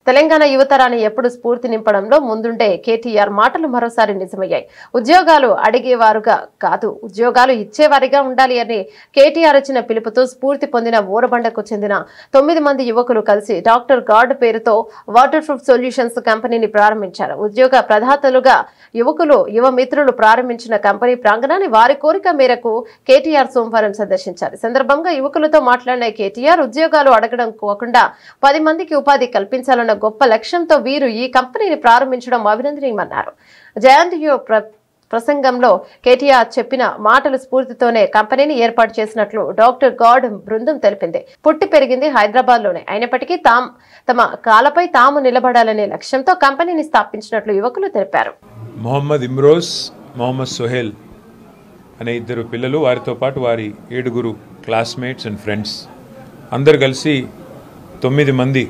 తెలంగాణ యువతరాన్ని ఎప్పుడు స్ఫూర్తి నింపడంలో ముందుండే కేటీఆర్ మాటలు మరోసారి నిజమయ్యాయి. ఉద్యోగాలు అడిగేవారుగా కాదు, ఉద్యోగాలు ఇచ్చేవారిగా ఉండాలి అని కేటీఆర్ ఇచ్చిన పిలుపుతో స్ఫూర్తి పొందిన ఊరబండకు చెందిన 9 మంది యువకులు కలిసి డాక్టర్ గార్డ్ పేరుతో వాటర్ ప్రూఫ్ సొల్యూషన్స్ కంపెనీని ప్రారంభించారు. ఉద్యోగ ప్రదాతలుగా యువకులు, యువ మిత్రులు ప్రారంభించిన కంపెనీ ప్రాంగణాన్ని వారి కోరిక మేరకు కేటీఆర్ సోమవారం సందర్శించారు. ఈ సందర్భంగా యువకులతో మాట్లాడిన కేటీఆర్ ఉద్యోగాలు అడగడం కాకుండా 10 మందికి ఉపాధి కల్పించాలన్న గొప్ప లక్ష్యంతో వీరు ఈ కంపెనీని ప్రారంభించడం అభినందనీయమన్నారు. జయంతియో ప్రసంగంలో కేటీఆర్ చెప్పిన మాటల స్ఫూర్తితోనే కంపెనీని ఏర్పాటు చేసినట్లు డాక్టర్ గార్డ్ బృందం తెలిపింది. పుట్టి పెరిగింది హైదరాబాద్ లోనే అయినప్పటికీ తమ కాలపై తాము నిలబడాలనే లక్ష్యంతో కంపెనీని స్థాపించినట్లు యువకులు తెలిపారు. మొహమ్మద్ ఇమ్రోజ్, మొహమ్మద్ సోహెల్ అనే 2 పిల్లలు, వారితో పాటు వారి 7 క్లాస్మేట్స్ అండ్ ఫ్రెండ్స్ అందరు కలిసి 9 మంది.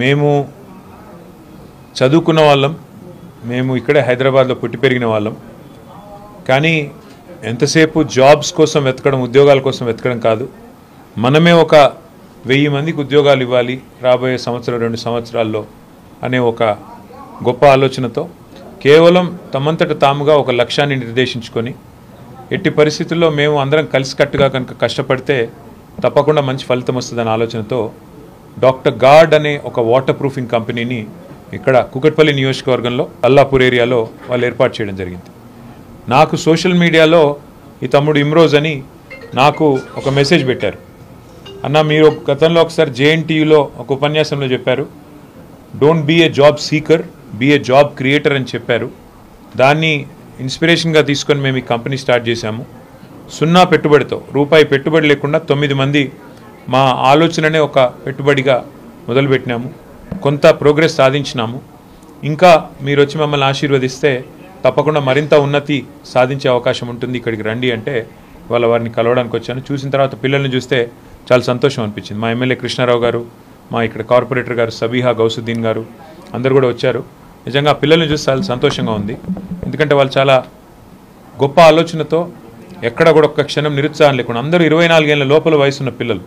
మేము చదువుకున్న వాళ్ళం, మేము ఇక్కడే హైదరాబాద్లో పుట్టి పెరిగిన వాళ్ళం. కానీ ఎంతసేపు జాబ్స్ కోసం వెతకడం, ఉద్యోగాల కోసం వెతకడం కాదు, మనమే ఒక 1000 మందికి ఉద్యోగాలు ఇవ్వాలి రాబోయే 1-2 సంవత్సరాల్లో అనే ఒక గొప్ప ఆలోచనతో కేవలం తమంతట తాముగా ఒక లక్ష్యాన్ని నిర్దేశించుకొని ఎట్టి పరిస్థితుల్లో మేము అందరం కలిసికట్టుగా కనుక కష్టపడితే తప్పకుండా మంచి ఫలితం వస్తుందనే ఆలోచనతో డాక్టర్ గార్డ్ అనే ఒక వాటర్ ప్రూఫింగ్ కంపెనీని ఇక్కడ కూకట్పల్లి నియోజకవర్గంలో అల్లాపూర్ ఏరియాలో వాళ్ళు ఏర్పాటు చేయడం జరిగింది. నాకు సోషల్ మీడియాలో ఈ తమ్ముడు ఇమ్రోజ్ అని నాకు ఒక మెసేజ్ పెట్టారు. అన్న, మీరు గతంలో ఒకసారి జేఎన్టీయూలో ఒక ఉపన్యాసంలో చెప్పారు, don't be a job seeker, be a job creator అని చెప్పారు. దాన్ని ఇన్స్పిరేషన్గా తీసుకొని మేము ఈ కంపెనీ స్టార్ట్ చేశాము. 0 పెట్టుబడితో, రూపాయి పెట్టుబడి లేకుండా 9 మంది మా ఆలోచననే ఒక పెట్టుబడిగా మొదలుపెట్టినాము. కొంత ప్రోగ్రెస్ సాధించినాము. ఇంకా మీరు వచ్చి మమ్మల్ని ఆశీర్వదిస్తే తప్పకుండా మరింత ఉన్నతి సాధించే అవకాశం ఉంటుంది, ఇక్కడికి రండి అంటే వాళ్ళ వారిని కలవడానికి వచ్చాను. చూసిన తర్వాత పిల్లల్ని చూస్తే చాలా సంతోషం అనిపించింది. మా ఎమ్మెల్యే కృష్ణారావు గారు, మా ఇక్కడ కార్పొరేటర్ గారు సబీహా గౌసుద్దీన్ గారు అందరు కూడా వచ్చారు. నిజంగా పిల్లల్ని చూస్తే చాలా సంతోషంగా ఉంది. ఎందుకంటే వాళ్ళు చాలా గొప్ప ఆలోచనతో, ఎక్కడ కూడా ఒక్క క్షణం నిరుత్సాహం లేకుండా, అందరూ 24 ఏళ్ళ లోపల వయసున్న పిల్లలు,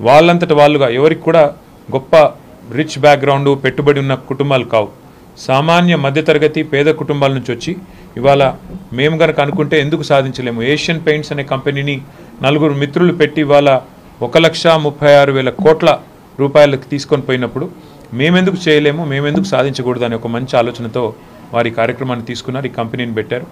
వాళ్ళంతట వాళ్ళుగా, ఎవరికి కూడా గొప్ప రిచ్ బ్యాక్గ్రౌండ్ పెట్టుబడి ఉన్న కుటుంబాలు కావు, సామాన్య మధ్యతరగతి పేద కుటుంబాల నుంచి వచ్చి ఇవాళ మేము కనుక అనుకుంటే ఎందుకు సాధించలేము. ఏషియన్ పెయింట్స్ అనే కంపెనీని 4 మిత్రులు పెట్టి ఇవాళ 1,36,000 కోట్ల రూపాయలకు తీసుకొని పోయినప్పుడు మేమెందుకు చేయలేము, మేమెందుకు సాధించకూడదు అనే ఒక మంచి ఆలోచనతో వారి కార్యక్రమాన్ని తీసుకున్నారు, ఈ కంపెనీని పెట్టారు.